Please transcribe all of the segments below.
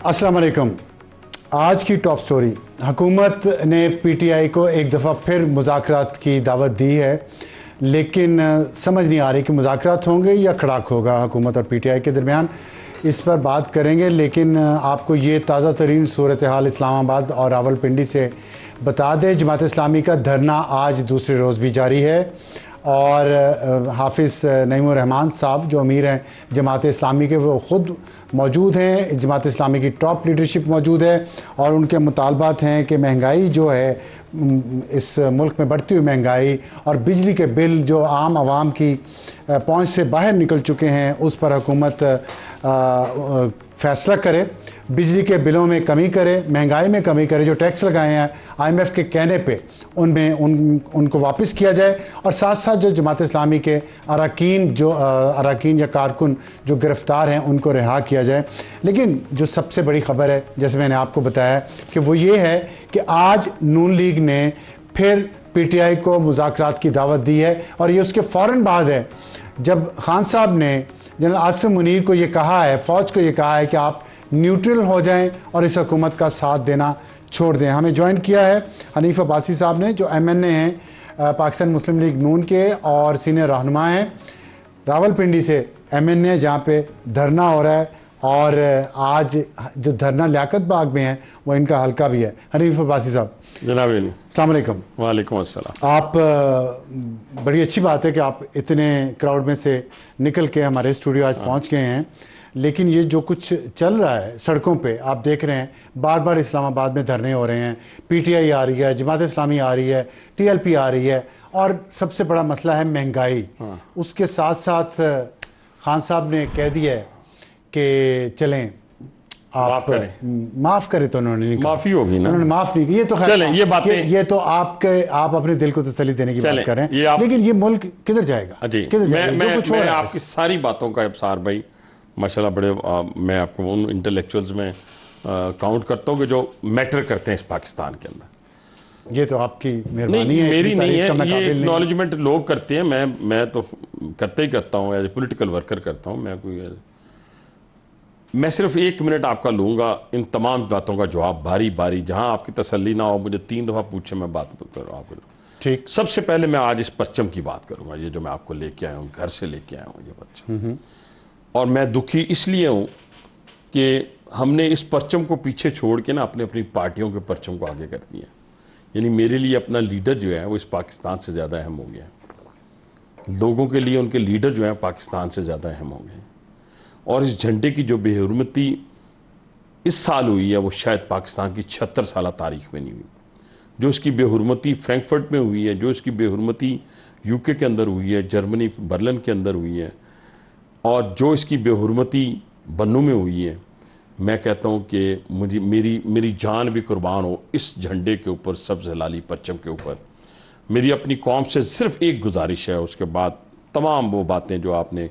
अस्सलाम वालेकुम। आज की टॉप स्टोरी, हुकूमत ने पीटीआई को एक दफ़ा फिर मुज़ाकरात की दावत दी है, लेकिन समझ नहीं आ रही कि मुज़ाकरात होंगे या खड़ाक होगा हुकूमत और पीटीआई के दरमियान। इस पर बात करेंगे, लेकिन आपको ये ताज़ा तरीन सूरत हाल इस्लामाबाद और रावलपिंडी से बता दें। जमात इस्लामी का धरना आज दूसरे रोज़ भी जारी है और हाफिज़ नईमुर रहमान साहब जो अमीर हैं जमात इस्लामी के, वो ख़ुद मौजूद हैं। जमात इस्लामी की टॉप लीडरशिप मौजूद है और उनके मुतालबात हैं कि महंगाई जो है, इस मुल्क में बढ़ती हुई महंगाई और बिजली के बिल जो आम आवाम की पहुंच से बाहर निकल चुके हैं, उस पर हुकूमत फ़ैसला करे, बिजली के बिलों में कमी करे, महंगाई में कमी करे। जो टैक्स लगाए हैं IMF के कहने पे उनमें उनको वापस किया जाए और साथ साथ जो जमात इस्लामी के अरकान या कारकुन जो गिरफ़्तार हैं उनको रिहा किया जाए। लेकिन जो सबसे बड़ी ख़बर है, जैसे मैंने आपको बताया, कि वो ये है कि आज नून लीग ने फिर पीटीआई को मुज़ाकरात की दावत दी है और ये उसके फ़ौरन बाद है जब खान साहब ने जनरल आसिम मुनीर को ये कहा है, फ़ौज को ये कहा है कि आप न्यूट्रल हो जाएं और इस हुकूमत का साथ देना छोड़ दें। हमें ज्वाइन किया है हनीफ अब्बासी साहब ने, जो MNA हैं पाकिस्तान मुस्लिम लीग नून के और सीनियर रहनुमा हैं रावलपिंडी से MNA, जहाँ पे धरना हो रहा है। और आज जो धरना लियाकत बाग में है वो इनका हल्का भी है। हनीफ अब्बासी साहब, जनाब अस्सलाम वालेकुम। वालेकुम अस्सलाम। आप बड़ी अच्छी बात है कि आप इतने क्राउड में से निकल के हमारे स्टूडियो आज पहुंच गए हैं, लेकिन ये जो कुछ चल रहा है सड़कों पे, आप देख रहे हैं बार बार इस्लामाबाद में धरने हो रहे हैं, PTI आ रही है, जमात इस्लामी आ रही है, TLP आ रही है, और सबसे बड़ा मसला है महंगाई। उसके साथ साथ खान साहब ने कह दिया है कि चलें आप माफ़ करें, तो उन्होंने नहीं, माफ़ी होगी ना, उन्होंने माफ़ नहीं की। ये तो चलें, ये बातें, ये तो आप अपने दिल को तसल्ली देने की बात कर रहे हैं, लेकिन ये मुल्क किधर जाएगा? जी, मैं आपकी सारी बातों का इब्सार भाई माशाल्लाह बड़े मैं आपको उन इंटेलेक्चुअल्स में काउंट करता हूँ कि जो मैटर करते हैं इस पाकिस्तान के अंदर। ये तो आपकी मेहरबानी है, मेरी नहीं है, ये एक्नॉलेजमेंट लोग करते हैं, मैं तो करते ही करता हूँ, एज ए पोलिटिकल वर्कर करता हूँ। मैं सिर्फ 1 मिनट आपका लूँगा इन तमाम बातों का जवाब बारी बारी, जहाँ आपकी तसल्ली ना हो, मुझे 3 दफ़ा पूछे मैं बात करूँ आपको। ठीक, सबसे पहले मैं आज इस परचम की बात करूँगा, ये जो मैं आपको लेके आया हूँ, घर से लेके आया हूँ ये परचम। और मैं दुखी इसलिए हूँ कि हमने इस परचम को पीछे छोड़ के ना अपने अपनी पार्टियों के परचम को आगे कर दिया। यानी मेरे लिए अपना लीडर जो है वो इस पाकिस्तान से ज़्यादा अहम हो गया। लोगों के लिए उनके लीडर जो है पाकिस्तान से ज़्यादा अहम हो गए। और इस झंडे की जो बेहुरमती इस साल हुई है वो शायद पाकिस्तान की 76 साल तारीख में नहीं हुई। जो इसकी बेहुरमती फ्रैंकफर्ट में हुई है, जो इसकी बेहुरमती UK के अंदर हुई है, जर्मनी बर्लिन के अंदर हुई है, और जो इसकी बेहुरमती बन्नू में हुई है, मैं कहता हूँ कि मुझे मेरी जान भी कुर्बान हो इस झंडे के ऊपर, सब्ज़ लाली परचम के ऊपर। मेरी अपनी कौम से सिर्फ एक गुजारिश है, उसके बाद तमाम वो बातें जो आपने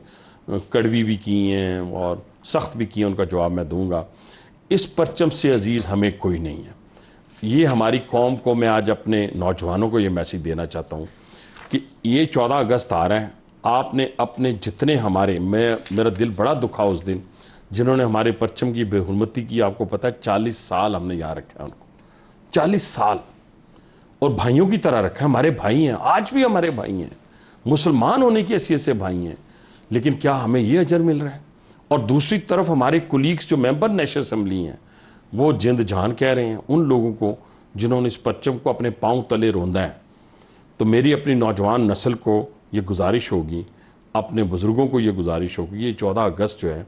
कड़वी भी की हैं और सख्त भी की हैं उनका जवाब मैं दूंगा। इस परचम से अजीज़ हमें कोई नहीं है। ये हमारी कौम को, मैं आज अपने नौजवानों को ये मैसेज देना चाहता हूँ कि ये 14 अगस्त आ रहा है, आपने अपने जितने मेरा दिल बड़ा दुखा उस दिन जिन्होंने हमारे परचम की बेहुरमती की। आपको पता है 40 साल हमने यहाँ रखा है उनको, 40 साल, और भाइयों की तरह रखा है। हमारे भाई हैं, आज भी हमारे भाई हैं, मुसलमान होने की हैसियत से भाई हैं, लेकिन क्या हमें ये अजर मिल रहा है? और दूसरी तरफ हमारे कुलीग्स जो मेंबर नेशनल असम्बली हैं वो जिंद जान कह रहे हैं उन लोगों को जिन्होंने इस परचम को अपने पाँव तले रौंदा है। तो मेरी अपनी नौजवान नस्ल को ये गुजारिश होगी, अपने बुज़ुर्गों को ये गुजारिश होगी, ये 14 अगस्त जो है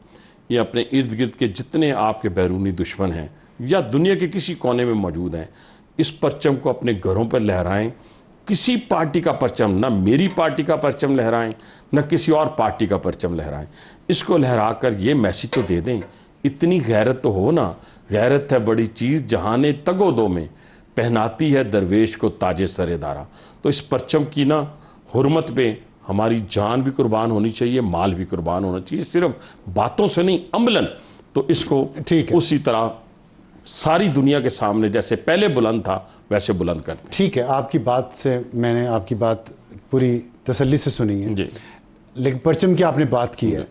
ये अपने इर्द गिर्द के जितने आपके बैरूनी दुश्मन हैं या दुनिया के किसी कोने में मौजूद हैं, इस परचम को अपने घरों पर लहराएं। किसी पार्टी का परचम, ना मेरी पार्टी का परचम लहराएं, ना किसी और पार्टी का परचम लहराएं। इसको लहरा कर ये मैसेज तो दे दें, इतनी गैरत तो हो ना। गैरत है बड़ी चीज़ जहाने तगोदो में, पहनाती है दरवेश को ताजे सरेदारा। तो इस परचम की ना हुर्मत पे हमारी जान भी कुर्बान होनी चाहिए, माल भी कुर्बान होना चाहिए, सिर्फ बातों से नहीं, अमलन। तो इसको ठीक उसी तरह सारी दुनिया के सामने जैसे पहले बुलंद था वैसे बुलंद करते हैं। ठीक है, आपकी बात से मैंने आपकी बात पूरी तसल्ली से सुनी है, लेकिन परचम की आपने बात की है,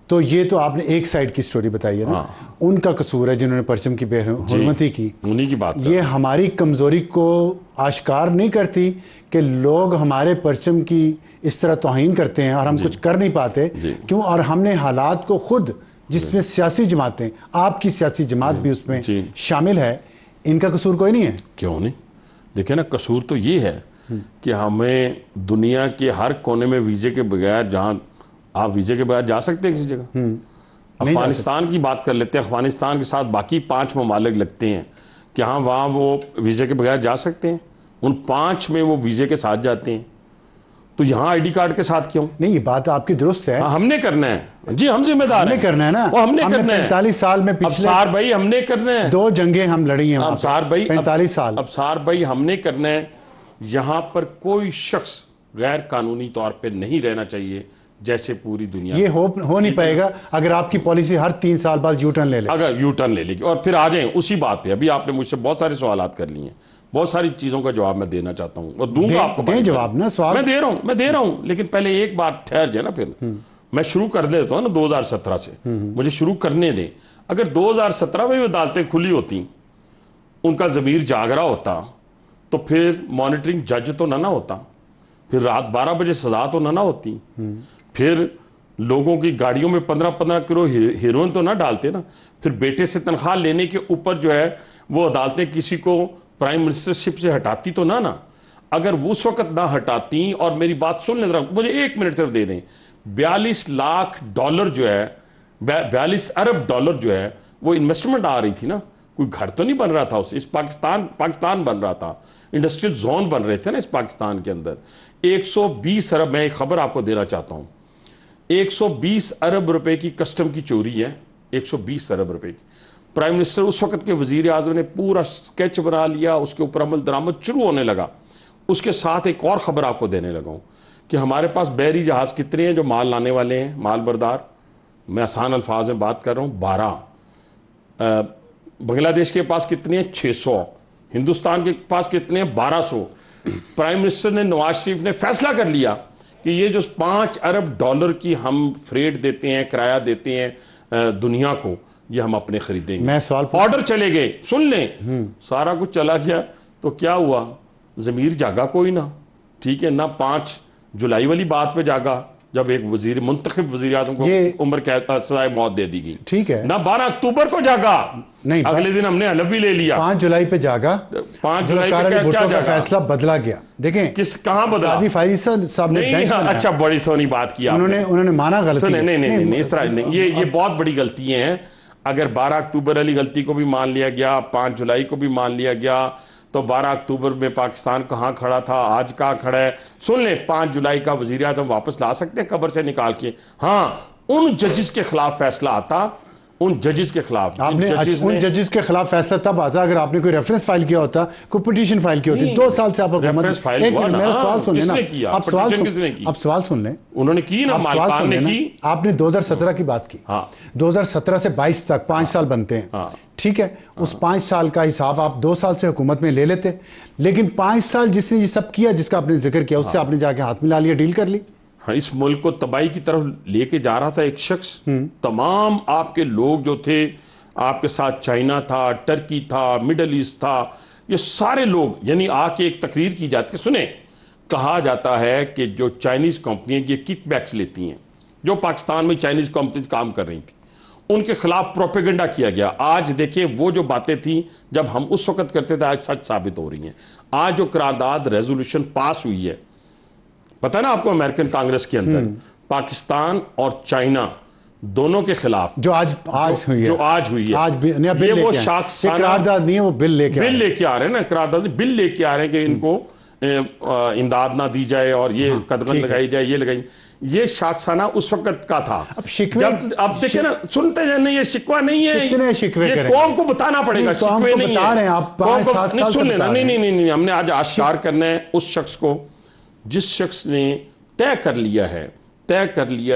तो ये तो आपने एक साइड की स्टोरी बताई है ना, उनका कसूर है जिन्होंने परचम की बेहुरमती की, उन्हीं की बात ये हमारी कमजोरी को आश्कार नहीं करती कि लोग हमारे परचम की इस तरह तौहीन करते हैं और हम कुछ कर नहीं पाते क्यों? और हमने हालात को खुद, जिसमें सियासी जमातें, आपकी सियासी जमात भी उसमें शामिल है, इनका कसूर कोई नहीं है? क्यों नहीं, देखिए ना, कसूर तो ये है कि हमें दुनिया के हर कोने में वीजे के बगैर, जहां आप वीजे के बगैर जा सकते हैं किसी जगह, अफगानिस्तान की बात कर लेते हैं, अफगानिस्तान के साथ बाकी 5 ममालिक लगते हैं कि हाँ वहाँ वो वीजे के बगैर जा सकते हैं, उन 5 में वो वीजे के साथ जाते हैं, तो यहाँ आईडी कार्ड के साथ क्यों? नहीं, ये बात आपकी दुरुस्त है। हमने करना है जी, हम जिम्मेदार हमने करना है ना, वो हमने करना है। 45 साल में पिछले अबसार भाई हमने करना है, 2 जंगें हम लड़ी हैं अबसार भाई, 45 साल। अबसार भाई हमने करना है। यहाँ पर कोई शख्स गैर कानूनी तौर पे नहीं रहना चाहिए, जैसे पूरी दुनिया। ये हो नहीं पाएगा अगर आपकी पॉलिसी हर 3 साल बाद यू टर्न ले ले, अगर यू टर्न ले लेगी। और फिर आ जाए उसी बात पे, अभी आपने मुझसे बहुत सारे सवालात कर लिए हैं, बहुत सारी चीजों का जवाब मैं देना चाहता हूँ और दूंगा आपको। दे जवाब ना, सवाल मैं दे रहा हूँ, लेकिन पहले एक बात ठहर जाए ना, फिर मैं शुरू कर देता हूँ ना 2017 से, मुझे शुरू करने दें। अगर 2017 में भी अदालतें खुली होती, उनका ज़मीर जाग रहा होता, तो फिर मॉनिटरिंग जज तो ना होता, फिर रात 12 बजे सजा तो ना होती, फिर लोगों की गाड़ियों में 15-15 किलो हेरोइन तो ना डालते ना, फिर बेटे से तनख्वाह लेने के ऊपर जो है वो अदालतें किसी को प्राइम मिनिस्टरशिप से हटाती तो ना। अगर वो उस वक्त ना हटाती, और मेरी बात सुन लें, मुझे 1 मिनट सिर्फ दे दें, 42 लाख डॉलर जो है, 42 अरब डॉलर जो है वो इन्वेस्टमेंट आ रही थी ना, कोई घर तो नहीं बन रहा था उससे, इस पाकिस्तान बन रहा था, इंडस्ट्रियल जोन बन रहे थे ना इस पाकिस्तान के अंदर। 120 अरब, मैं एक खबर आपको देना चाहता हूं, 120 अरब रुपए की कस्टम की चोरी है, 120 अरब रुपए की। प्राइम मिनिस्टर उस वक्त के वजीर आजम ने पूरा स्केच बना लिया, उसके ऊपर अमल दरामद शुरू होने लगा। उसके साथ एक और खबर आपको देने लगा हूं कि हमारे पास बहरी जहाज कितने हैं जो माल लाने वाले हैं, माल बरदार, मैं आसान अल्फाज में बात कर रहा हूं, 12। बांग्लादेश के पास कितने हैं? 600। हिंदुस्तान के पास कितने हैं? 1200। प्राइम मिनिस्टर ने, नवाज शरीफ ने फैसला कर लिया कि ये जो 5 अरब डॉलर की हम फ्रेट देते हैं, किराया देते हैं दुनिया को, ये हम अपने खरीदेंगे। मैं सवाल ऑर्डर चले गए, सुन लें, सारा कुछ चला गया, तो क्या हुआ? जमीर जागा कोई ना, ठीक है ना, 5 जुलाई वाली बात पे जागा जब एक वजीर, मुंतखब वजीर आजम को उम्र कैद सजाए मौत दे दी गई, ठीक है ना, 12 अक्टूबर को जागा, नहीं अगले दिन हमने हलफ भी ले लिया, 5 जुलाई पे जागा, 5 जुलाई पे क्या जागा? फैसला बदला गया। देखें कहां बदला, काजी फैसल साहब ने बेंच बनाया। अच्छा, बड़ी सोनी बात की उन्होंने माना गलती, नहीं इस तरह नहीं, ये बहुत बड़ी गलती है। अगर 12 अक्टूबर वाली गलती को भी मान लिया गया, 5 जुलाई को भी मान लिया गया, तो 12 अक्टूबर में पाकिस्तान कहाँ खड़ा था, आज कहाँ खड़ा है? सुन ले, 5 जुलाई का वजीर आजम वापस ला सकते हैं कब्र से निकाल के। हाँ, उन जजेस के खिलाफ फैसला आता, उन जजेस के खिलाफ, आपने उन जजेस के खिलाफ फैसला तब आता अगर आपने कोई रेफरेंस फाइल किया होता, कोई पिटीशन फाइल की होती। 2 साल से आप मेरा सवाल सुन लें ना, आप सवाल सुन लें, उन्होंने की ना, मालकान ने की। आपने 2017 की बात की, 2017 से 22 तक 5 साल बनते हैं, ठीक है, उस 5 साल का हिसाब आप 2 साल से हुकूमत में ले लेते, लेकिन 5 साल जिसने ये सब किया, जिसका आपने जिक्र किया, उससे आपने जाके हाथ मिला लिया, डील कर ली। हाँ, इस मुल्क को तबाही की तरफ लेके जा रहा था एक शख्स। तमाम आपके लोग जो थे, आपके साथ चाइना था, टर्की था, मिडल ईस्ट था, ये सारे लोग, यानी आके एक तकरीर की जाती है। सुने, कहा जाता है कि जो चाइनीज कंपनियां ये किकबैक्स लेती हैं, जो पाकिस्तान में चाइनीज कंपनीज काम कर रही थी, उनके खिलाफ प्रोपेगेंडा किया गया। आज देखिए, वो जो बातें थी जब हम उस वक्त करते थे, आज सच साबित हो रही हैं। आज जो करारदाद रेजोल्यूशन पास हुई है, पता है ना आपको, अमेरिकन कांग्रेस के अंदर पाकिस्तान और चाइना दोनों के खिलाफ जो आज हुई है, ये वो शाखसाना करारदाद नहीं है, वो बिल लेके आ रहे हैं ना, करारदाद बिल लेके आ रहे हैं कि इनको इमदाद ना दी जाए और ये कदगन लगाई जाए, ये लगाई। ये शाखसाना उस वक्त का था। अब शिकवे, अब देखिए ना, सुनते हैं नहीं, ये शिकवा नहीं है, कितने शिकवे करें, कौम को बताना पड़ेगा, शिकवे नहीं है, आप सुन लेना, नहीं, हमने आज आश्कार करना है उस शख्स को जिस शख्स ने तय कर लिया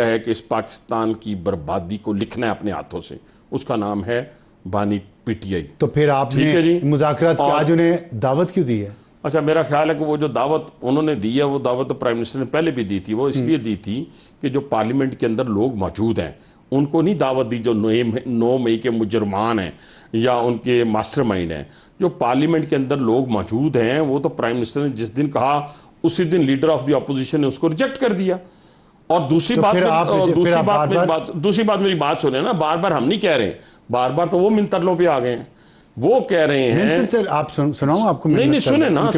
है कि इस पाकिस्तान की बर्बादी को लिखना है अपने हाथों से। उसका नाम है बानी पीटीआई। तो फिर आपने मुज़ाकरात की आज उन्हें दावत क्यों दी है? अच्छा, मेरा ख्याल है कि वो जो दावत उन्होंने दी है, वो दावत तो प्राइम मिनिस्टर ने पहले भी दी थी। वो इसलिए दी थी कि जो पार्लियामेंट के अंदर लोग मौजूद हैं उनको नहीं दावत दी जो 9 मई के मुजरमान हैं या उनके मास्टरमाइंड हैं। जो पार्लियामेंट के अंदर लोग मौजूद हैं, वो तो प्राइम मिनिस्टर ने जिस दिन कहा उसी दिन लीडर ऑफ द ऑपोजिशन ने उसको रिजेक्ट कर दिया। और दूसरी बात मेरी बात सुने ना, बार बार हम नहीं कह रहे, बार बार तो वो मिनतर्लों पे आ गए हैं। वो कह रहे हैं, आप सुनाओ आपको। नहीं सुने ना,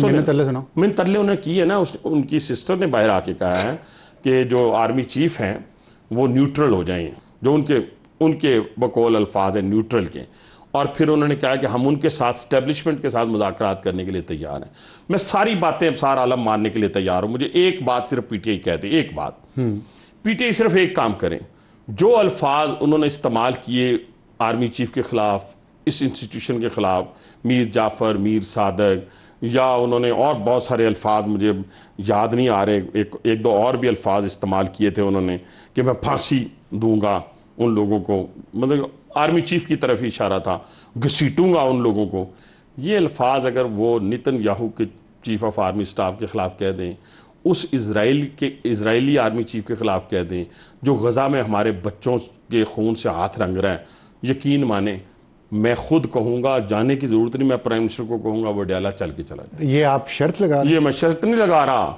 मिनतर्ले उन्होंने की है ना। उनकी सिस्टर ने बाहर आके कहा है कि जो आर्मी चीफ हैं वो न्यूट्रल हो जाएं, जो उनके बकौल अल्फाज हैं न्यूट्रल के। और फिर उन्होंने कहा कि हम उनके साथ स्टैब्लिशमेंट के साथ मुज़ाकरात करने के लिए तैयार हैं। मैं सारी बातें सारा आलम मानने के लिए तैयार हूं। मुझे एक बात सिर्फ पीटीआई कहती है, एक बात, पीटीआई सिर्फ एक काम करें, जो अल्फाज उन्होंने इस्तेमाल किए आर्मी चीफ के खिलाफ, इस इंस्टीट्यूशन के खिलाफ, मीर जाफ़र, मीर सादक, या उन्होंने और बहुत सारे अल्फाज मुझे याद नहीं आ रहे, एक दो और भी अल्फाज इस्तेमाल किए थे उन्होंने कि मैं फांसी दूंगा उन लोगों को, मतलब आर्मी चीफ की तरफ ही इशारा था, घसीटूंगा उन लोगों को। ये अल्फाज अगर वो नेतन्याहू के चीफ ऑफ आर्मी स्टाफ के खिलाफ कह दें, उस इजरायली आर्मी चीफ के खिलाफ कह दें जो गज़ा में हमारे बच्चों के खून से हाथ रंग रहा है, यकीन माने मैं खुद कहूंगा, जाने की जरूरत नहीं, मैं प्राइम मिनिस्टर को कहूंगा वो डाला चल के चला जाए। ये आप शर्त लगा रहे हैं? ये मैं शर्त नहीं लगा रहा,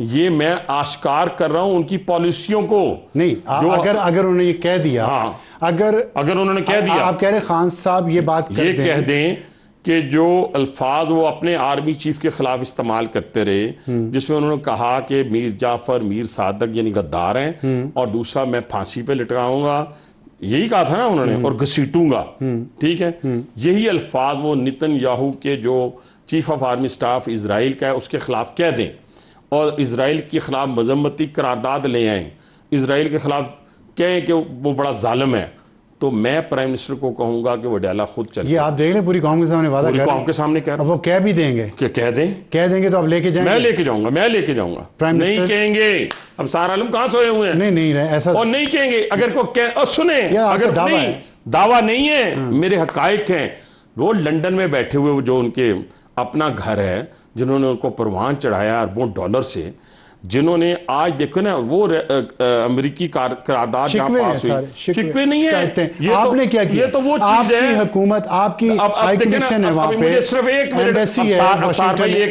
ये मैं आश्कार कर रहा हूं उनकी पॉलिसियों को। नहीं, जो अगर उन्होंने ये कह दिया, हाँ, अगर उन्होंने कह दिया, आप कह रहे खान साहब ये बात ये कह दें कि जो अल्फाज वो अपने आर्मी चीफ के खिलाफ इस्तेमाल करते रहे, जिसमें उन्होंने कहा कि मीर जाफर, मीर सादक यानी गद्दार हैं, और दूसरा मैं फांसी पे लटकाऊंगा, यही कहा था ना उन्होंने, और घसीटूंगा, ठीक है, यही अल्फाज वो नेतन्याहू के जो chief of army staff Israel का है उसके खिलाफ कह दें, और इजराइल के खिलाफ मजम्मती करारदाद ले आए, इजराइल के खिलाफ कहें कि वो बड़ा जालिम है, तो मैं प्राइम मिनिस्टर को कहूंगा कि वो डाला खुद चले। ये आप देख लें, पूरी कौम के सामने वादा कर, कौम के सामने कह रहा हूं। वो कह भी देंगे, कह देंगे तो आप लेके जाएंगे? मैं लेके जाऊंगा। नहीं कहेंगे, अब सारा आलम कहां सोए हुए हैं? नहीं ऐसा, और नहीं कहेंगे। अगर को सुने, अगर दावा नहीं है, मेरे हकायक हैं, वो लंदन में बैठे हुए जो उनके अपना घर है, जिन्होंने उनको परवान चढ़ाया अरबों डॉलर से, जिन्होंने आज देखो ना वो अमेरिकी करारदाद शिकवे नहीं है, ये आपने क्या किया? ये तो वो चीज है, हुकूमत आपकी हाई कमीशन है वहां पे, सिर्फ एक एम्बेसी है,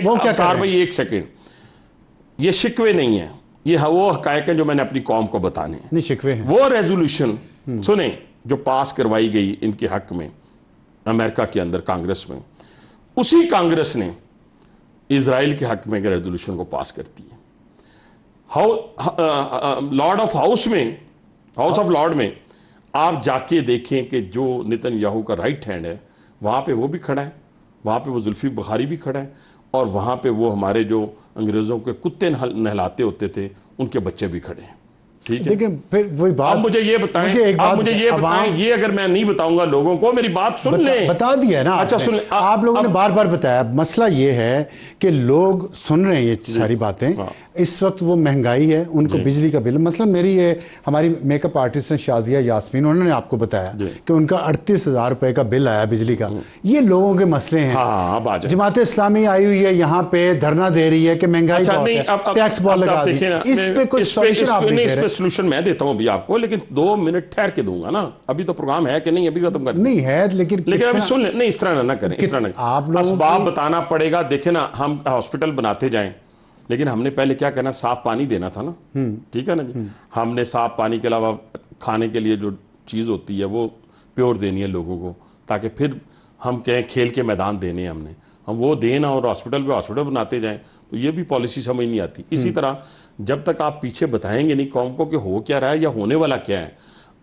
वो क्या कर रहे हैं? एक सेकंड, ये शिकवे नहीं है, ये वो हकायक है जो मैंने अपनी कौम को बताने हैं। नहीं शिकवे हैं। वो रेजोल्यूशन सुने जो पास करवाई गई इनके हक में अमेरिका के अंदर कांग्रेस में, उसी कांग्रेस ने इजराइल के हक में रेजोल्यूशन को पास करती है। लॉर्ड ऑफ हाउस में, हाउस ऑफ लॉर्ड में आप जाके देखें कि जो नेतन्याहू का राइट हैंड है वहां पे वो भी खड़ा है, वहां पे वो जुल्फी बुखारी भी खड़ा है, और वहां पे वो हमारे जो अंग्रेजों के कुत्ते नहलाते होते थे उनके बच्चे भी खड़े हैं। ठीक है, देखिए फिर वही बात, आप मुझे ये बताएं, ये अगर मैं नहीं बताऊंगा लोगों को, मेरी बात सुन लें। बता दिया ना, अच्छा सुन, आप लोगों ने बार बार बताया। मसला ये है कि लोग सुन रहे हैं ये सारी बातें। इस वक्त वो महंगाई है, उनको बिजली का बिल, मतलब मेरी ये हमारी मेकअप आर्टिस्ट हैं शाजिया यास्मीन, उन्होंने आपको बताया कि उनका 38,000 रुपए का बिल आया बिजली का। ये लोगों के मसले हैं। जमात इस्लामी आई हुई है यहाँ पे, धरना दे रही है कि महंगाई टैक्स बहुत लगा दी, इस पे कुछ सॉल्यूशन आप नहीं दे रहे। सोल्यूशन मैं देता हूं अभी आपको, लेकिन 2 मिनट ठहर के दूंगा ना, अभी तो प्रोग्राम है कि नहीं, अभी खत्म कर नहीं है, लेकिन अभी सुन ले। नहीं, इस तरह ना करें, इस तरह ना, आप असबाब बताना पड़ेगा। देखे ना, हम हॉस्पिटल बनाते जाएं, लेकिन हमने पहले क्या करना, साफ पानी देना था ना, ठीक है ना जी। हमने साफ पानी के अलावा खाने के लिए जो चीज़ होती है वो प्योर देनी है लोगों को, ताकि फिर हम कहें खेल के मैदान देने हैं हम वो देना, और हॉस्पिटल बनाते जाएं, तो ये भी पॉलिसी समझ नहीं आती। इसी तरह जब तक आप पीछे बताएंगे नहीं कौम को कि हो क्या रहा है या होने वाला क्या है,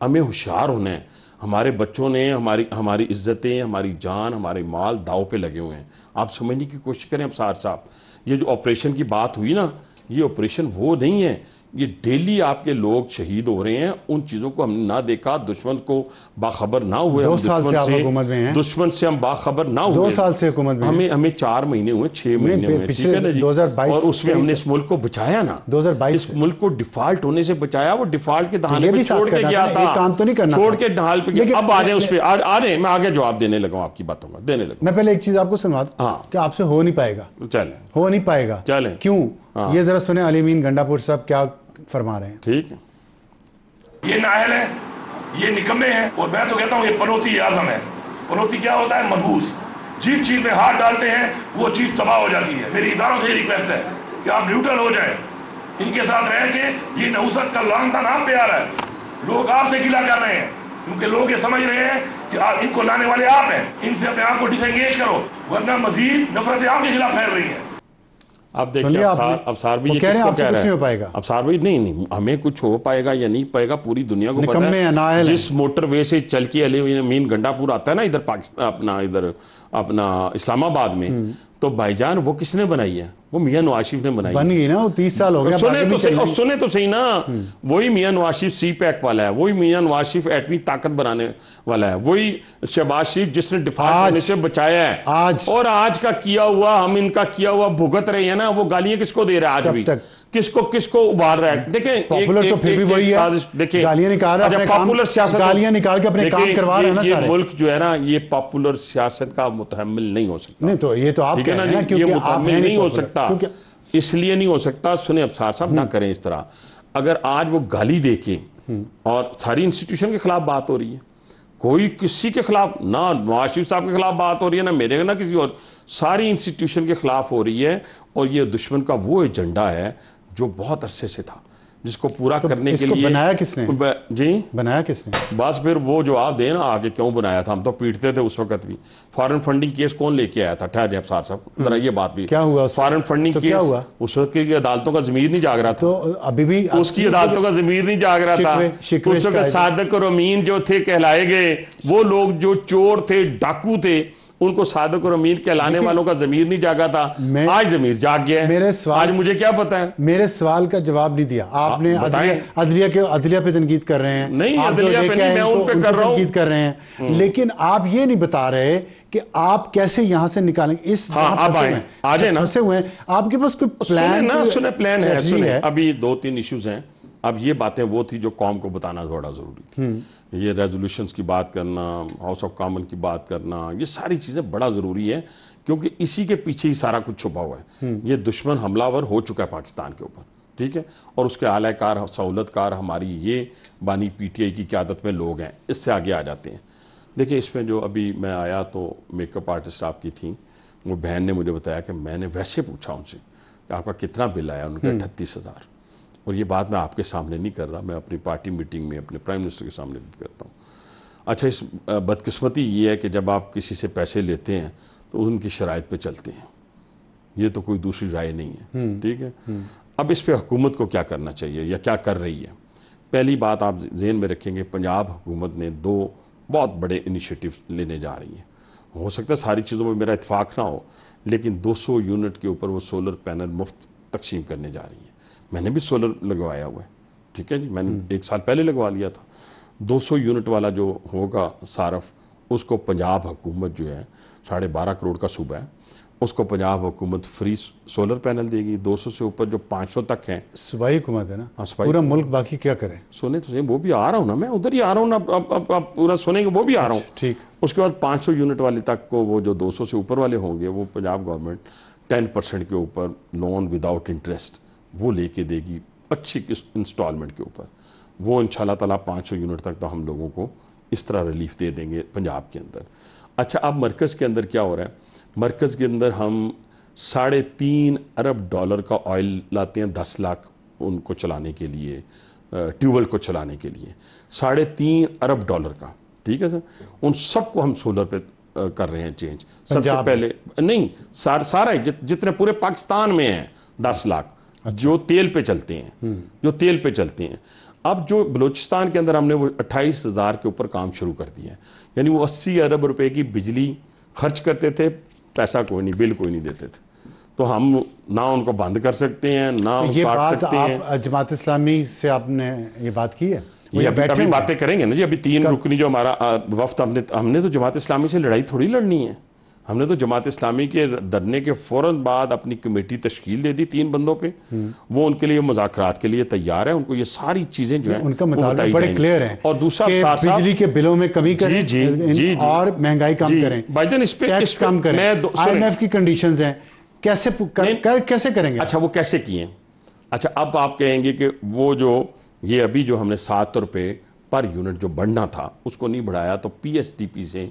हमें होशियार होना है। हमारे बच्चों ने हमारी इज्जतें, हमारी जान, हमारे माल दाव पे लगे हुए हैं। आप समझने की कोशिश करें। अब साहब, ये जो ऑपरेशन की बात हुई ना, ये ऑपरेशन वो नहीं है, ये डेली आपके लोग शहीद हो रहे हैं। उन चीजों को हमने ना देखा, दुश्मन को बाखबर ना हुए, 2 साल से आप हुकूमत में हैं, दुश्मन से हम बाखबर ना हुए, 2 साल से हुकूमत में हमें 4 महीने हुए, 6 महीने हुए, ठीक है ना जी। 2022 और उसमें हमने इस मुल्क को बचाया ना, 2022 इस मुल्क को डिफॉल्ट होने से बचाया। वो डिफॉल्ट के दहाने पे छोड़ के गया था, काम तो नहीं करना, छोड़ के ढाल पे। अब आ जाए उस पर, आ रहे, मैं आगे जवाब देने लगा, आपकी बातों का देने लगा। मैं पहले एक चीज आपको सुनवा दूं, कि आपसे हो नहीं पाएगा, चले हो नहीं पाएगा, चले क्यों, ये जरा सुने अली अमीन गंडापुर साहब क्या फरमा रहे हैं। ठीक है, ये नाहल है, ये निकम्मे हैं। और मैं तो कहता हूँ ये पनौती आजम है। पनौती क्या होता है? महफूज। जिस चीज में हाथ डालते हैं वो चीज तबाह हो जाती है। मेरी इदारों से ये रिक्वेस्ट है कि आप न्यूट्रल हो जाएं, इनके साथ रह के। ये नहुसत का लानतान आप पे आ रहा है, लोग आपसे गिला कर रहे हैं, क्योंकि लोग ये समझ रहे हैं कि इनको लाने वाले आप हैं। इनसे अपने आप को डिसएंगेज करो, वरना मजीद नफरतें आपके खिलाफ फैल रही हैं। आप देखिए अफसार भी ये किसको कह रहा है? अफसार भाई नहीं, हमें कुछ हो पाएगा या नहीं पाएगा पूरी दुनिया को पता है। जिस मोटरवे से चल के मीन गंडापुर आता है ना इधर पाकिस्तान, अपना इस्लामाबाद में, तो भाईजान वो किसने बनाई है? वो मियां नवाशिफ ने बनाई। बन गई ना, वो 30 साल हो गया। सुने तो सही ना, वही मियां नवाशिफ सी पैक वाला है, वही मियां नवाशिफ एटमी ताकत बनाने वाला है, वही शहबाज शरीफ जिसने डिफॉल्ट होने से बचाया है। और आज का किया हुआ, हम इनका किया हुआ भुगत रहे हैं ना। वो गालियां किसको दे रहा है आज भी? किसको उबार रहा है? देखें, पॉपुलर तो फिर भी वही है। देखिए, गालियां निकाल रहा है, पॉपुलर सियासत, गालियां निकाल के अपने काम करवा रहे हैं ना सारे। मुल्क जो है ना, ये पॉपुलर सियासत का मुतहम्मिल नहीं हो सकता। नहीं तो ये तो आप कह रहे हैं ना, क्योंकि आप नहीं हो सकता। इसलिए नहीं हो सकता, सुने अफसार साहब, ना करें इस तरह। अगर आज वो गाली देके और सारी इंस्टीट्यूशन के खिलाफ बात हो रही है, कोई किसी के खिलाफ, ना नवाज शरीफ साहब के खिलाफ बात हो रही है, ना मेरे ना किसी और, सारी इंस्टीट्यूशन के खिलाफ हो रही है। और ये दुश्मन का वो एजेंडा है जो बहुत अरसे से था, जिसको पूरा करने के लिए बनाया किसने? जी बनाया किसने? बस फिर वो जवाब देना आगे, क्यों बनाया था? हम तो पीटते थे उस वक्त भी। फॉरेन फंडिंग केस कौन लेके आया था? ठहर अफसार साहब, जरा ये बात भी क्या हुआ? फॉरेन फंडिंग केस, क्या हुआ? उस वक्त की अदालतों का ज़मीर नहीं जाग रहा था। तो अभी भी उसकी अदालतों का ज़मीर नहीं जाग रहा था। उस वक्त सादक और अमीन जो थे कहलाए गए, वो लोग जो चोर थे, डाकू थे, उनको सादक और अमीर कहलाने वालों का जमीर नहीं जागा था। आज जमीर जाग गया है। आज मुझे क्या पता है? मेरे सवाल का जवाब नहीं दिया आपने। अदलिया पे तनकीद कर रहे हैं। नहीं, अदलिया पे नहीं, मैं उन पे कर रहा हूं। तनकीद कर रहे हैं, लेकिन आप ये नहीं बता रहे कि आप कैसे यहां से निकालेंगे इस फंसे हुए हैं। आपके पास कोई प्लान? सुने प्लान है। अभी 2-3 इश्यूज हैं। अब ये बातें वो थी जो कौम को बताना थोड़ा जरूरी थी। ये रेजोल्यूशंस की बात करना, हाउस ऑफ कॉमन की बात करना, ये सारी चीज़ें बड़ा ज़रूरी है, क्योंकि इसी के पीछे ही सारा कुछ छुपा हुआ है। ये दुश्मन हमलावर हो चुका है पाकिस्तान के ऊपर, ठीक है? और उसके आलाकार, सहूलतकार हमारी ये बानी PTI की क़यादत में लोग हैं। इससे आगे आ जाते हैं। देखिए, इसमें जो अभी मैं आया तो मेकअप आर्टिस्ट आपकी थी, वो बहन ने मुझे बताया कि मैंने वैसे पूछा उनसे कि आपका कितना बिल आया? उनका 38,000। और ये बात मैं आपके सामने नहीं कर रहा, मैं अपनी पार्टी मीटिंग में अपने प्राइम मिनिस्टर के सामने भी करता हूँ। अच्छा, इस बदकिस्मती ये है कि जब आप किसी से पैसे लेते हैं तो उनकी शराइत पे चलते हैं। ये तो कोई दूसरी राय नहीं है, ठीक है? अब इस पे हुकूमत को क्या करना चाहिए या क्या कर रही है? पहली बात आप ज़हन में रखेंगे, पंजाब हुकूमत ने 2 बहुत बड़े इनिशिएटिव लेने जा रही है। हो सकता है सारी चीज़ों में मेरा इत्फाक ना हो, लेकिन 200 यूनिट के ऊपर वो सोलर पैनल मुफ्त तकसीम करने जा रही है। मैंने भी सोलर लगवाया हुआ है, ठीक है जी, मैंने 1 साल पहले लगवा लिया था। 200 यूनिट वाला जो होगा सारफ, उसको पंजाब हुकूमत जो है, 12.5 करोड़ का सूबा है, उसको पंजाब हुकूमत फ्री सोलर पैनल देगी। 200 से ऊपर जो 500 तक हैं, सूबाई हुकूमत है ना। हाँ, पूरा मुल्क बाकी क्या करे? सुने तो वो भी आ रहा हूँ ना, मैं उधर ही आ रहा हूँ ना। अब पूरा सुनेंगे, वो भी आ रहा हूँ, ठीक। उसके बाद 500 यूनिट वाले तक को, वो जो 200 से ऊपर वाले होंगे, वो पंजाब गवर्नमेंट 10% के ऊपर लोन विदाउट इंटरेस्ट वो लेके देगी, अच्छी इंस्टॉलमेंट के ऊपर। वो इंशाल्लाह ताला 500 यूनिट तक तो हम लोगों को इस तरह रिलीफ दे देंगे पंजाब के अंदर। अच्छा, अब मरकज़ के अंदर क्या हो रहा है? मरकज़ के अंदर हम $3.5 अरब का ऑयल लाते हैं, 10 लाख उनको चलाने के लिए, ट्यूबवेल को चलाने के लिए $3.5 अरब का, ठीक है सर? उन सबको हम सोलर पे कर रहे हैं चेंज। सबसे पहले नहीं, सारा जितने पूरे पाकिस्तान में हैं 10 लाख जो तेल पे चलते हैं, जो तेल पे चलते हैं। अब जो बलूचिस्तान के अंदर हमने वो 28,000 के ऊपर काम शुरू कर दिया है, यानी वो 80 अरब रुपए की बिजली खर्च करते थे, पैसा कोई नहीं, बिल कोई नहीं देते थे। तो हम ना उनको बंद कर सकते हैं, ना तो ये बात आप जमात इस्लामी से आपने ये बात की है? ये अभी बातें करेंगे ना जी। अभी 3 रुकनी जो हमारा वफ्त, हमने तो जमात इस्लामी से लड़ाई थोड़ी लड़नी है। हमने तो जमात इस्लामी के धरने के फौरन बाद अपनी कमेटी तश्कील दे दी 3 बंदों पे। वो उनके लिए मुज़ाकरात के लिए तैयार है। उनको ये सारी चीजें जो है उनका मतलब बड़े क्लियर है। और दूसरा, बिजली के बिलों में कमी करें, जी, और महंगाई कम करें, भाईजान इस पे टैक्स कम करें। IMF की कंडीशंस हैं, कैसे करेंगे? अच्छा, वो कैसे किए? अच्छा, अब आप कहेंगे कि वो जो ये अभी जो हमने 7 रुपए पर यूनिट जो बढ़ना था उसको नहीं बढ़ाया, तो पीएसडीपी से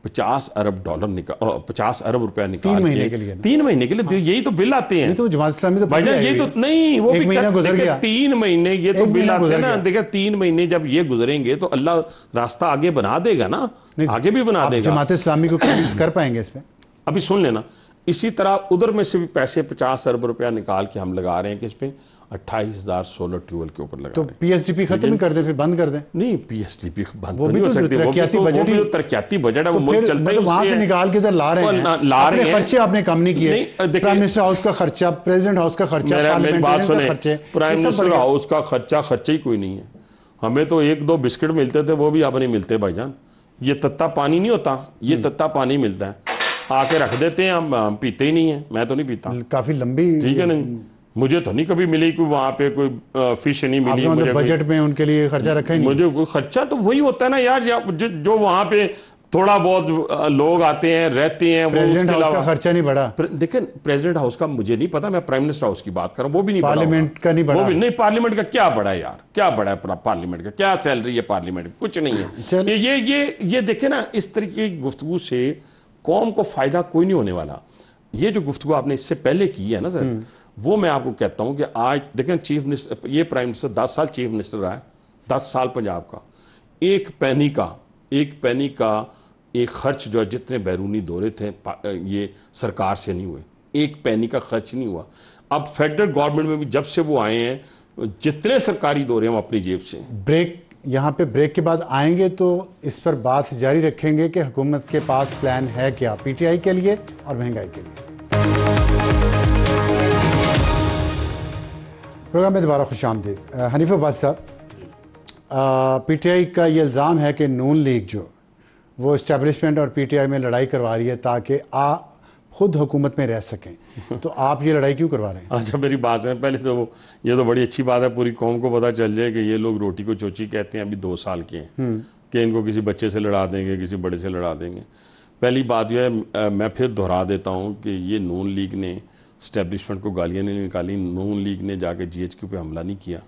50 अरब डॉलर निकाल 50 अरब रुपया निकाल 3 महीने के लिए 3 महीने के लिए यही तो बिल आते हैं। तो जमात इस्लामी तो भाईजान ये तो नहीं, वो एक भी महीना गुजर गया, 3 महीने ये तो बिल आते हैं ना। देखिए 3 महीने जब ये गुजरेंगे तो अल्लाह रास्ता आगे बना देगा ना, आगे भी बना देगा। जमात इस्लामी को कर पाएंगे इसमें? अभी सुन लेना, इसी तरह उधर में से भी पैसे 50 अरब रुपया निकाल के हम लगा रहे हैं किस पे, 28,000 सोलर ट्यूबवेल के ऊपर लगा तो रहे हैं। पीएसडीपी खत्म ही कर दें, फिर बंद कर दें? नहीं, पीएसडीपी बंद वो तो भी नहीं हो तो सकती, तरक्याती बजट वो भी तो तरक्याती बजट है, वो मुल्क चलता ही वहां से निकाल के इधर ला रहे हैं, ला रहे हैं। खर्चे आपने कम नहीं किए, प्राइम मिनिस्टर हाउस का खर्चा, प्रेसिडेंट हाउस का खर्चा, मेरी बात सुने, खर्चे, प्राइम मिनिस्टर हाउस का खर्चा ही कोई नहीं है। हमें तो 1-2 बिस्किट मिलते थे, वो भी अब नहीं मिलते भाईजान। ये तत्ता पानी नहीं होता, ये तत्ता पानी मिलता है, आके रख देते हैं, हम पीते ही नहीं है। मैं तो नहीं पीता, काफी लंबी, ठीक है नहीं, मुझे तो नहीं कभी मिली कि वहाँ पे कोई फिश नहीं मिली। मुझे बजट में उनके लिए खर्चा रखा ही नहीं। मुझे कोई खर्चा तो वही होता है ना यार, जो वहाँ पे थोड़ा बहुत लोग आते हैं, रहते हैं, प्रेसिडेंट हाउस का खर्चा नहीं बढ़ा। देखिए प्रेसिडेंट हाउस का मुझे नहीं पता, मैं प्राइम मिनिस्टर हाउस की बात कर रहा हूँ, वो भी नहीं, पार्लियामेंट का नहीं बढ़ा, वो भी नहीं। पार्लियामेंट का क्या बढ़ा यार, क्या बढ़ा है पार्लियामेंट का, क्या सैलरी है पार्लियामेंट की, कुछ नहीं है। ये देखे ना, इस तरीके की गुफ्तगू से कौम को फायदा कोई नहीं होने वाला। ये जो गुफ्तगू आपने इससे पहले की है ना सर, वो मैं आपको कहता हूं कि आज देखें चीफ मिनिस्टर, ये प्राइम मिनिस्टर 10 साल चीफ मिनिस्टर रहा है, 10 साल पंजाब का, एक पैनी का एक खर्च जो है, जितने बैरूनी दौरे थे ये सरकार से नहीं हुए, एक पैनी का खर्च नहीं हुआ। अब फेडरल गवर्नमेंट में भी जब से वो आए हैं, जितने सरकारी दौरे हैं वो अपनी जेब से। यहाँ पे ब्रेक के बाद आएंगे तो इस पर बात जारी रखेंगे कि हुकूमत के पास प्लान है क्या पीटीआई के लिए और महंगाई के लिए। प्रोग्राम में दोबारा खुशामदीद। हनीफ अब्बास साहब, पीटीआई का ये इल्ज़ाम है कि नून लीग जो वो इस्टेब्लिशमेंट और पीटीआई में लड़ाई करवा रही है ताकि आप खुद हुकूमत में रह सकें, तो आप ये लड़ाई क्यों करवा रहे हैं? अच्छा मेरी बात है, पहले तो ये तो बड़ी अच्छी बात है, पूरी कौम को पता चल जाए कि ये लोग रोटी को चोची कहते हैं, अभी 2 साल के हैं कि इनको किसी बच्चे से लड़ा देंगे, किसी बड़े से लड़ा देंगे। पहली बात यह है, मैं फिर दोहरा देता हूँ कि ये नून लीग ने इस्टेब्लिशमेंट को गालियाँ नहीं निकाली, नून लीग ने जाके GHQ पे हमला नहीं किया,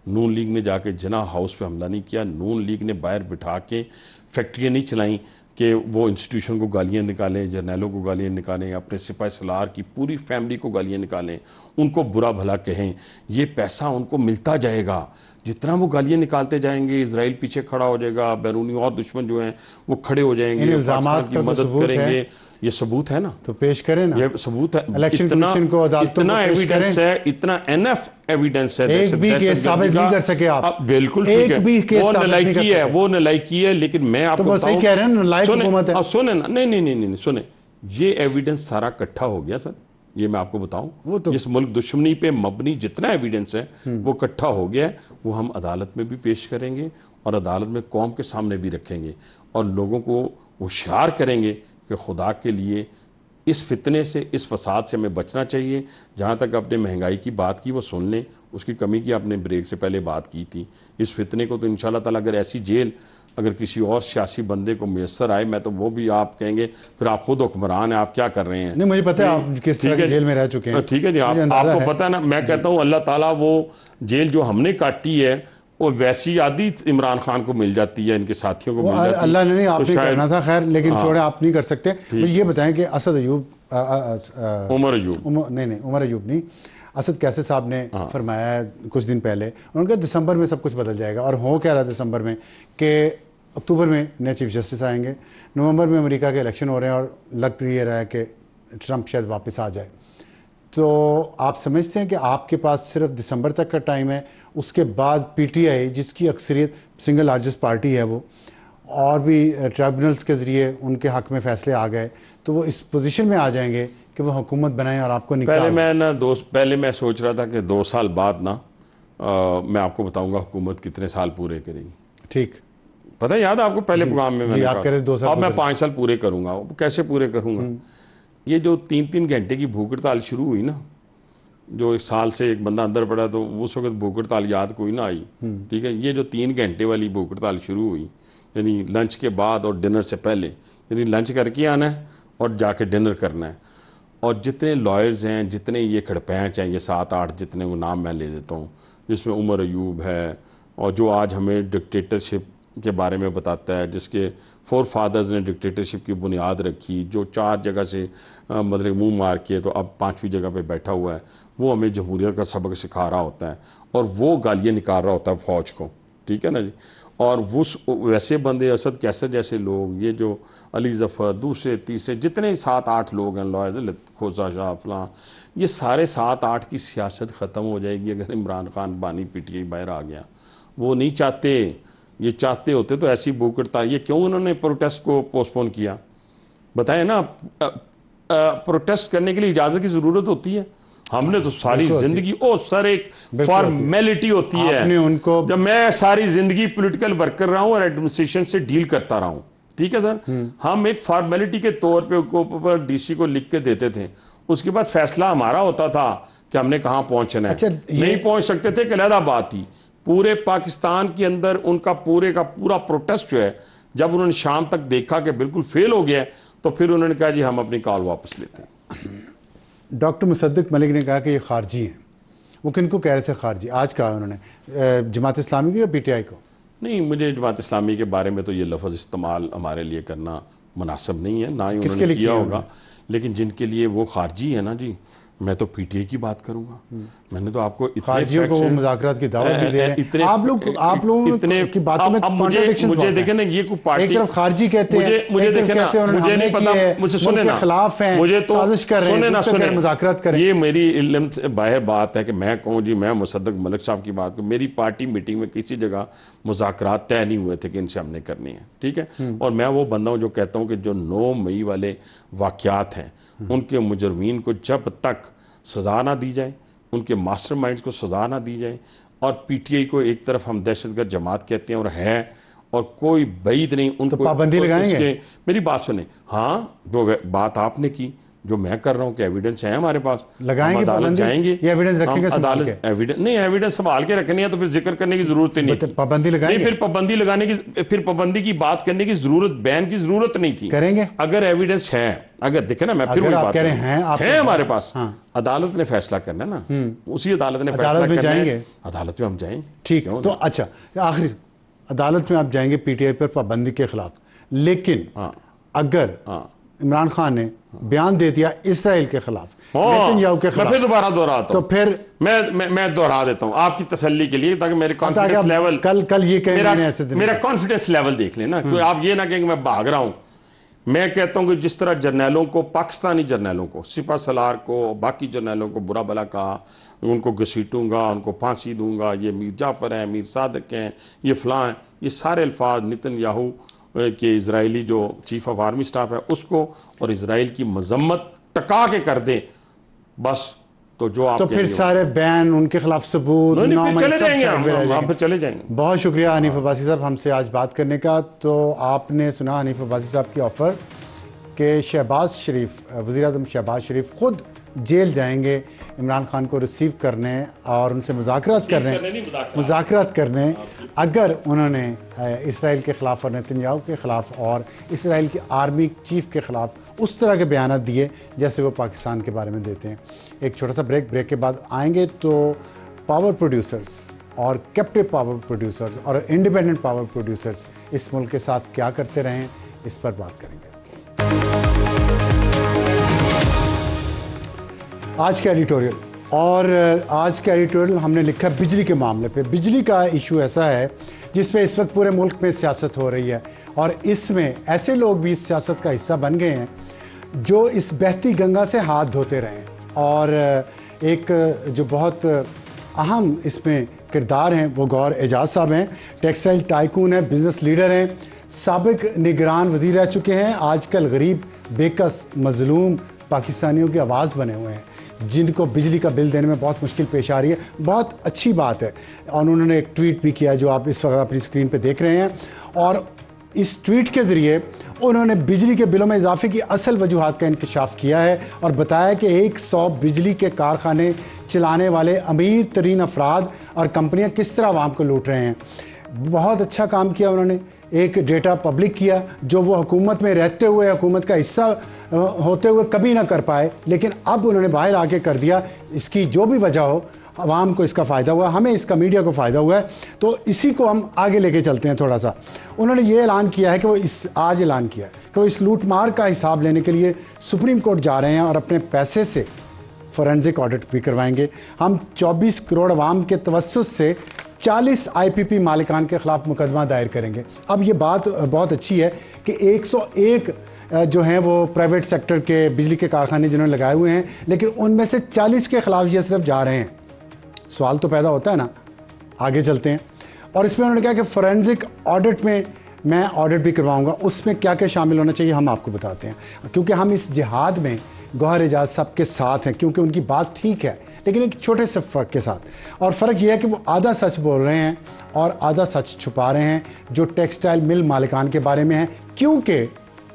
नून लीग ने जाके जना हाउस पे हमला नहीं किया, नून लीग ने बाहर बिठा के फैक्ट्रियाँ नहीं चलाई कि वो इंस्टीट्यूशन को गालियाँ निकालें, जर्नैलों को गालियाँ निकालें, अपने सिपाही सलार की पूरी फैमिली को गालियाँ निकालें, उनको बुरा भला कहें। ये पैसा उनको मिलता जाएगा, जितना वो गालियाँ निकालते जाएंगे इजराइल पीछे खड़ा हो जाएगा, बैरूनी और दुश्मन जो हैं वो खड़े हो जाएंगे, पाकिस्तान की मदद करेंगे। ये सबूत है ना, तो पेश करें ना, ये सबूत है, इलेक्शन कमीशन को अदालतों इतना एविडेंस है, इतना एनएफ एविडेंस है। एक भी केस साबित नहीं कर सके आप, बिल्कुल ठीक है, वो नलायकी है, वो नलायकी है, लेकिन मैं आपको तो सही कह रहे हैं, नलायक हुकूमत है। सुने ना, नहीं सुने, ये एविडेंस सारा इकट्ठा हो गया सर, ये मैं आपको बताऊं, तो इस मुल्क दुश्मनी पे मबनी जितना एविडेंस है वो इकट्ठा हो गया है, वो हम अदालत में भी पेश करेंगे और अदालत में कौम के सामने भी रखेंगे और लोगों को होशियार करेंगे कि खुदा के लिए इस फितने से, इस फसाद से हमें बचना चाहिए। जहाँ तक आपने महंगाई की बात की वो सुन लें, उसकी कमी की आपने ब्रेक से पहले बात की थी। इस फितने को तो इंशाल्लाह ताला अगर ऐसी जेल अगर किसी और सियासी बंदे को मुयस्सर आए, मैं तो वो भी आप कहेंगे फिर आप खुद हुक्मरान हैं, आप क्या कर रहे हैं। नहीं मुझे पता है आप किस तरह की जेल में रह चुके हैं। ठीक है जी, आपको पता है ना। मैं कहता हूँ अल्लाह ताला वो जेल जो हमने काटी है वो वैसी आदि इमरान खान को मिल जाती है, इनके साथियों को मिल जाती है। अल्लाह ने नहीं, आप नहीं करना था खैर, लेकिन छोड़े, आप नहीं कर सकते। मुझे ये बताएं कि असद अयूब, उमर अयूब नहीं, असद कैसर साहब ने फरमाया कुछ दिन पहले, उन्होंने कहा दिसंबर में सब कुछ बदल जाएगा, और हो क्या रहा दिसंबर में कि अक्टूबर में नए चीफ जस्टिस आएंगे, नवंबर में अमेरिका के इलेक्शन हो रहे हैं और लग ये रहा है कि ट्रंप शायद वापस आ जाए। तो आप समझते हैं कि आपके पास सिर्फ दिसंबर तक का टाइम है, उसके बाद पीटीआई जिसकी अक्सरियत सिंगल लार्जेस्ट पार्टी है वो, और भी ट्राइब्यूनल्स के ज़रिए उनके हक़ में फ़ैसले आ गए, तो वो इस पोजीशन में आ जाएंगे कि वो हुकूमत बनाएं और आपको निकाल। पहले मैं सोच रहा था कि 2 साल बाद ना मैं आपको बताऊंगा हुकूमत कितने साल पूरे करेगी। ठीक पता है, याद है आपको पहले प्रोग्राम में मैंने आप कह रहे 2 साल, अब मैं 5 साल पूरे करूंगा। कैसे पूरे करूंगा? ये जो 3-3 घंटे की भूख हड़ताल शुरू हुई ना, जो 1 साल से एक बंदा अंदर पड़ा, तो उस वक्त भूख हड़ताल याद कोई ना आई। ठीक है, ये जो 3 घंटे वाली भूख हड़ताल शुरू हुई, यानी लंच के बाद और डिनर से पहले, यानी लंच करके आना है और जाके डिनर करना है। और जितने लॉयर्स हैं, जितने ये खड़पैंच हैं, ये 7-8 जितने वो नाम मैं ले देता हूँ, जिसमें उमर अयूब है और जो आज हमें डिक्टेटरशिप के बारे में बताता है, जिसके फोर फादर्स ने डिक्टेटरशिप की बुनियाद रखी, जो 4 जगह से मतलब मुंह मार के तो अब 5वीं जगह पे बैठा हुआ है, वो हमें जमहूरियत का सबक सिखा रहा होता है और वो गालियाँ निकाल रहा होता है फ़ौज को, ठीक है ना जी। और वैसे बंदे असद कैसर जैसे लोग, ये जो अली जफ़र, दूसरे तीसरे जितने 7-8 लोग हैं, लॉयर खोसा शाह फलां, ये सारे 7-8 की सियासत ख़त्म हो जाएगी अगर इमरान खान बानी PTI बाहर आ गया। वो नहीं चाहते, ये चाहते होते तो ऐसी बुकड़ता, ये क्यों उन्होंने प्रोटेस्ट को पोस्टपोन किया बताएं ना। प्रोटेस्ट करने के लिए इजाज़त की ज़रूरत होती है, हमने तो सारी जिंदगी सर एक फॉर्मेलिटी होती है उनको। जब मैं सारी जिंदगी पॉलिटिकल वर्क कर रहा हूं और एडमिनिस्ट्रेशन से डील करता रहा हूं, ठीक है सर, हम एक फॉर्मेलिटी के तौर पे DC को लिख के देते थे, उसके बाद फैसला हमारा होता था कि हमने कहां पहुंचना है। नहीं पहुंच सकते थे कि अलग बात थी। पूरे पाकिस्तान के अंदर उनका पूरे का पूरा प्रोटेस्ट जो है, जब उन्होंने शाम तक देखा कि बिल्कुल फेल हो गया, तो फिर उन्होंने कहा जी हम अपनी कॉल वापस लेते हैं। डॉक्टर मुसद्दिक मलिक ने कहा कि ये खारजी हैं। वो किनको कह रहे थे खारजी? आज कहा उन्होंने जमात इस्लामी को या PTI को? नहीं, मुझे जमात इस्लामी के बारे में तो ये लफ्ज़ इस्तेमाल हमारे लिए करना मुनासिब नहीं है, ना ही उन्होंने किया होगा। लेकिन जिनके लिए वो खारजी है ना जी, मैं तो PTI की बात करूंगा। मैंने तो आपको खारजियों को मुज़ाकरात की दावत भी दे रहे हैं। आप लोग की बातों में कॉन्ट्रडिक्शन मुझे देखें ना, ये कोई पार्टी एक तरफ खारजी कहते हैं, मुझे देखें ना, मुझे नहीं पता, मुझे सुने ना, खिलाफ हैं, मुझे तो साजिश कर रहे हैं, सुने मुज़ाकरात करें। ये मेरी इल्म से बाहर बात है कि मैं कहूँ जी मैं मुसद्दिक मलिक साहब की बात करूँ, मेरी पार्टी मीटिंग में किसी जगह मुज़ाकरात तय नहीं हुए थे कि इनसे हमने करनी है, ठीक है। और मैं वो बंदा हूँ जो कहता हूँ कि जो 9 मई वाले वाक़यात हैं, उनके मुजरमीन को जब तक सज़ा ना दी जाए, उनके मास्टरमाइंड्स को सज़ा ना दी जाए, और PTI को एक तरफ हम दहशतगर्द जमात कहते हैं और है, और कोई बैद नहीं उनको, तो पाबंदी लगाएंगे? मेरी बात सुने, हाँ जो बात आपने की, जो मैं कर रहा हूँ कि एविडेंस है हमारे पास, लगाएंगे, अदालत जाएंगे, ये एविडेंस रखेंगे, अदालत एविडेंस नहीं, एविडेंस संभाल के रखनी है तो फिर जिक्र करने की जरूरत ही नहीं थी। पाबंदी लगाएंगे, फिर पाबंदी लगाने की, फिर पाबंदी की बात करने की जरूरत, बैन की जरूरत नहीं थी। करेंगे अगर एविडेंस है, अगर देखे ना, मैं फिर वही बात है हमारे पास, अदालत ने फैसला करना ना, उसी अदालत ने फैसला करना है, अदालत में हम जाएंगे। ठीक है, तो अच्छा आखिरी अदालत में आप जाएंगे PTI पर पाबंदी के खिलाफ, लेकिन अगर इमरान खान ने बयान दे दिया इसराइल के खिलाफ, नेतन्याहू के खिलाफ, मैं फिर दोबारा दोहराता हूं, तो फिर मैं दोहरा देता हूं आपकी तसल्ली के लिए, ताकि मेरे कॉन्फिडेंस लेवल, कल ये कहेंगे, मेरा कॉन्फिडेंस लेवल देख लेना, तो आप ये ना कहेंगे मैं भाग रहा हूं। मैं कहता हूं कि जिस तरह जर्नैलों को, पाकिस्तानी जर्नैलों को, सिपा सलार को, बाकी जर्नैलों को बुरा भला कहा, उनको घसीटूंगा, उनको फांसी दूंगा, ये मीर जाफर हैं, मीर सादिक हैं, ये फलां हैं, ये सारे अल्फाज नेतन्याहू के इजरायली जो चीफ ऑफ आर्मी स्टाफ है उसको और इजराइल की मजम्मत टका के कर दें बस, तो जो आप तो फिर सारे बैन, उनके खिलाफ सबूत, चले जाएंगे। बहुत शुक्रिया हनीफ अब्बासी साहब हमसे आज बात करने का। तो आपने सुना हनीफ अब्बासी साहब की ऑफ़र कि शहबाज शरीफ, वज़ीर-ए-आज़म शहबाज शरीफ खुद जेल जाएंगे इमरान खान को रिसीव करने और उनसे मुज़ाकरात करने अगर उन्होंने इसराइल के ख़िलाफ़ और नेतन्याहू के ख़िलाफ़ और इसराइल की आर्मी चीफ के ख़िलाफ़ उस तरह के बयान दिए जैसे वो पाकिस्तान के बारे में देते हैं। एक छोटा सा ब्रेक के बाद आएंगे तो पावर प्रोड्यूसर्स और कैप्टिव पावर प्रोड्यूसर्स और इंडिपेंडेंट पावर प्रोड्यूसर्स इस मुल्क के साथ क्या करते रहें, इस पर बात करेंगे। आज का एडिटोरियल, और आज का एडिटोरियल हमने लिखा बिजली के मामले पे। बिजली का इशू ऐसा है जिस पे इस वक्त पूरे मुल्क में सियासत हो रही है, और इसमें ऐसे लोग भी इस सियासत का हिस्सा बन गए हैं जो इस बहती गंगा से हाथ धोते रहे। और एक जो बहुत अहम इसमें किरदार हैं वो गौहर एजाज साहब हैं, टेक्सटाइल टाइकून हैं, बिजनेस लीडर हैं, साबिक निगरान वज़ीर रह चुके हैं, आजकल गरीब बेकस मजलूम पाकिस्तानियों की आवाज़ बने हुए हैं जिनको बिजली का बिल देने में बहुत मुश्किल पेश आ रही है। बहुत अच्छी बात है, और उन्होंने एक ट्वीट भी किया जो आप इस वक्त अपनी स्क्रीन पे देख रहे हैं, और इस ट्वीट के ज़रिए उन्होंने बिजली के बिलों में इजाफे की असल वजूहात का इंकशाफ किया है और बताया कि 100 बिजली के कारखाने चलाने वाले अमीर तरीन अफराद और कंपनियां किस तरह आवाम को लूट रहे हैं। बहुत अच्छा काम किया उन्होंने, एक डेटा पब्लिक किया जो वो हुकूमत में रहते हुए, हुकूमत का हिस्सा होते हुए कभी ना कर पाए, लेकिन अब उन्होंने बाहर आके कर दिया। इसकी जो भी वजह हो, आवाम को इसका फ़ायदा हुआ, हमें इसका मीडिया को फ़ायदा हुआ है। तो इसी को हम आगे लेके चलते हैं थोड़ा सा। उन्होंने ये ऐलान किया है कि वो आज ऐलान किया है कि वो इस लूटमार का हिसाब लेने के लिए सुप्रीम कोर्ट जा रहे हैं और अपने पैसे से फोरेंसिक ऑडिट भी करवाएंगे। हम 24 करोड़ आवाम के तवस्सुस से 40 IPP मालिकान के ख़िलाफ़ मुकदमा दायर करेंगे। अब ये बात बहुत अच्छी है कि 101 जो हैं वो प्राइवेट सेक्टर के बिजली के कारखाने जिन्होंने लगाए हुए हैं, लेकिन उनमें से 40 के ख़िलाफ़ ये सिर्फ जा रहे हैं। सवाल तो पैदा होता है ना, आगे चलते हैं। और इसमें उन्होंने कहा कि फोरेंसिक ऑडिट में मैं ऑडिट भी करवाऊंगा, उसमें क्या क्या शामिल होना चाहिए हम आपको बताते हैं, क्योंकि हम इस जिहाद में गौहर एजाज साहब के साथ हैं, क्योंकि उनकी बात ठीक है लेकिन एक छोटे से फ़र्क के साथ। और फ़र्क यह है कि वो आधा सच बोल रहे हैं और आधा सच छुपा रहे हैं जो टेक्सटाइल मिल मालिकान के बारे में है, क्योंकि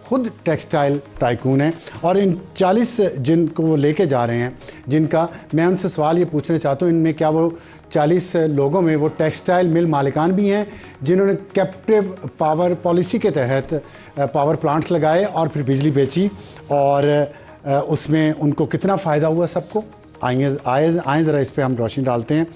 खुद टेक्सटाइल टाइकून हैं। और इन 40 जिनको वो लेके जा रहे हैं, जिनका मैं उनसे सवाल ये पूछना चाहता हूँ, इनमें क्या वो 40 लोगों में वो टेक्सटाइल मिल मालिकान भी हैं जिन्होंने कैप्टिव पावर पॉलिसी के तहत पावर प्लांट्स लगाए और फिर बिजली बेची, और उसमें उनको कितना फ़ायदा हुआ सबको? आए ज़रा इस पर हम रोशनी डालते हैं।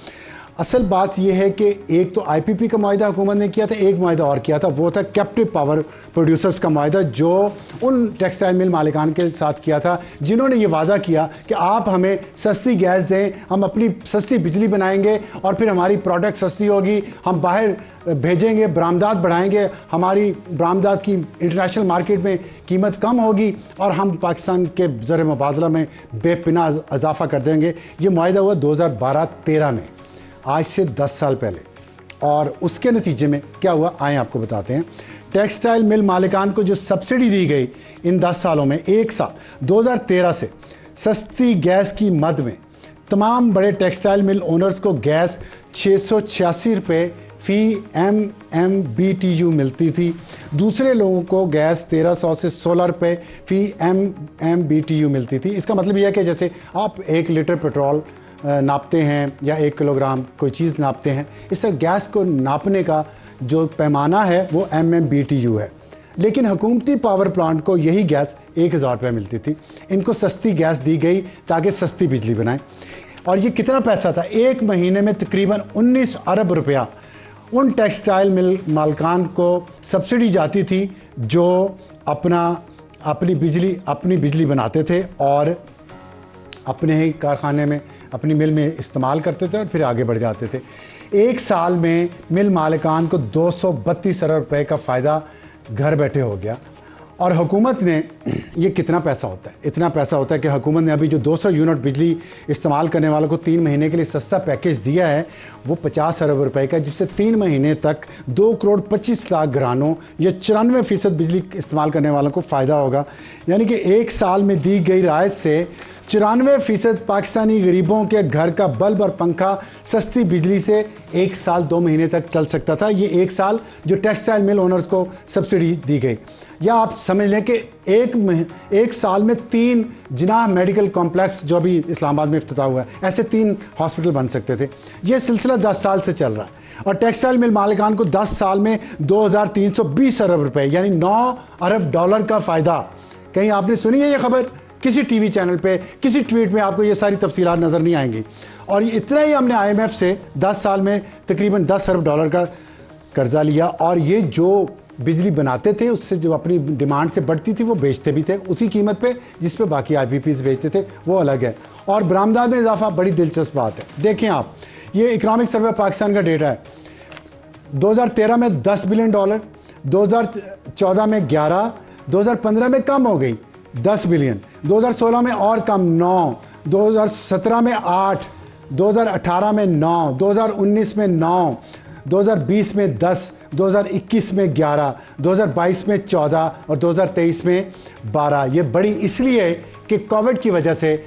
असल बात यह है कि एक तो IPP का मुआहिदा हुकूमत ने किया था, एक मुआहिदा और किया था, वो था कैप्टिव पावर प्रोड्यूसर्स का मुआहिदा, जो उन टेक्सटाइल मिल मालिकान के साथ किया था जिन्होंने ये वादा किया कि आप हमें सस्ती गैस दें, हम अपनी सस्ती बिजली बनाएंगे और फिर हमारी प्रोडक्ट सस्ती होगी, हम बाहर भेजेंगे, बरामदात बढ़ाएंगे, हमारी बरामदात की इंटरनेशनल मार्केट में कीमत कम होगी और हम पाकिस्तान के ज़र मुबादला में बेपना इजाफा कर देंगे। ये मुआहिदा हुआ 2012-13 में, आज से 10 साल पहले। और उसके नतीजे में क्या हुआ आए आपको बताते हैं। टेक्सटाइल मिल मालिकान को जो सब्सिडी दी गई इन 10 सालों में, एक साल 2013 से सस्ती गैस की मद में तमाम बड़े टेक्सटाइल मिल ओनर्स को गैस 686 रुपये फ़ी MMBTU मिलती थी। दूसरे लोगों को गैस 1300 से 16 रुपये फ़ी MMBTU मिलती थी। इसका मतलब यह है कि जैसे आप 1 लीटर पेट्रोल नापते हैं या 1 किलोग्राम कोई चीज़ नापते हैं, इस तरह गैस को नापने का जो पैमाना है वो MMBTU है। लेकिन हुकूमती पावर प्लांट को यही गैस 1000 रुपये मिलती थी। इनको सस्ती गैस दी गई ताकि सस्ती बिजली बनाएं। और ये कितना पैसा था? एक महीने में तकरीबन 19 अरब रुपया उन टेक्सटाइल मिल मालिकान को सब्सिडी जाती थी जो अपनी बिजली बनाते थे और अपने ही कारखाने में, अपनी मिल में इस्तेमाल करते थे और फिर आगे बढ़ जाते थे। एक साल में मिल मालिकान को 232 अरब रुपये का फ़ायदा घर बैठे हो गया। और हुकूमत ने, ये कितना पैसा होता है? इतना पैसा होता है कि हुकूमत ने अभी जो 200 यूनिट बिजली इस्तेमाल करने वालों को 3 महीने के लिए सस्ता पैकेज दिया है वो 50 अरब रुपए का, जिससे 3 महीने तक 2 करोड़ 25 लाख घरानों या 94% बिजली इस्तेमाल करने वालों को फ़ायदा होगा। यानी कि एक साल में दी गई राहत से 94% पाकिस्तानी गरीबों के घर का बल्ब और पंखा सस्ती बिजली से 1 साल 2 महीने तक चल सकता था। ये 1 साल जो टेक्सटाइल मिल ओनर्स को सब्सिडी दी गई। या आप समझ लें कि एक साल में 3 जिनाह मेडिकल कॉम्प्लेक्स जो अभी इस्लामाबाद में इफ्तिताह हुआ है, ऐसे 3 हॉस्पिटल बन सकते थे। ये सिलसिला 10 साल से चल रहा है। और टेक्सटाइल मिल मालिकान को 10 साल में 2320 अरब रुपए यानी 9 अरब डॉलर का फ़ायदा। कहीं आपने सुनी है ये खबर? किसी टीवी चैनल पे, किसी ट्वीट में आपको ये सारी तफसीलात नज़र नहीं आएंगी। और इतना ही हमने IMF से 10 साल में तकरीबन 10 अरब डॉलर का कर्जा लिया। और ये जो बिजली बनाते थे उससे जो अपनी डिमांड से बढ़ती थी वो बेचते भी थे उसी कीमत पे जिस पे बाकी IPPs बेचते थे, वो अलग है। और बरामदात में इजाफा बड़ी दिलचस्प बात है। देखें आप, ये इकनॉमिक सर्वे पाकिस्तान का डेटा है। 2013 में 10 बिलियन डॉलर, 2014 में 11, 2015 में कम हो गई 10 बिलियन, 2016 में और कम 9, 2017 में 8, 2018 में 9, 2019 में 9, 2020 में 10, 2021 में 11, 2022 में 14 और 2023 में 12। ये बड़ी इसलिए कि कोविड की वजह से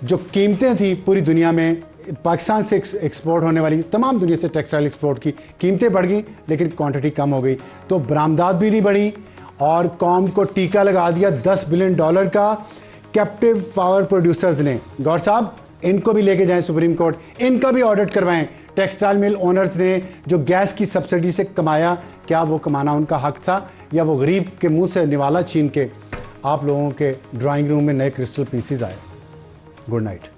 जो कीमतें थी पूरी दुनिया में, पाकिस्तान से एक्सपोर्ट होने वाली तमाम दुनिया से टेक्सटाइल एक्सपोर्ट की कीमतें बढ़ गई लेकिन क्वांटिटी कम हो गई, तो बरामदात भी नहीं बढ़ी। और कौम को टीका लगा दिया 10 बिलियन डॉलर का कैप्टिव पावर प्रोड्यूसर्स ने। गौर साहब, इनको भी लेके जाएं सुप्रीम कोर्ट, इनका भी ऑडिट करवाएं। टेक्सटाइल मिल ओनर्स ने जो गैस की सब्सिडी से कमाया, क्या वो कमाना उनका हक था या वो गरीब के मुंह से निवाला छीन के आप लोगों के ड्राइंग रूम में नए क्रिस्टल पीसीज आए? Good night.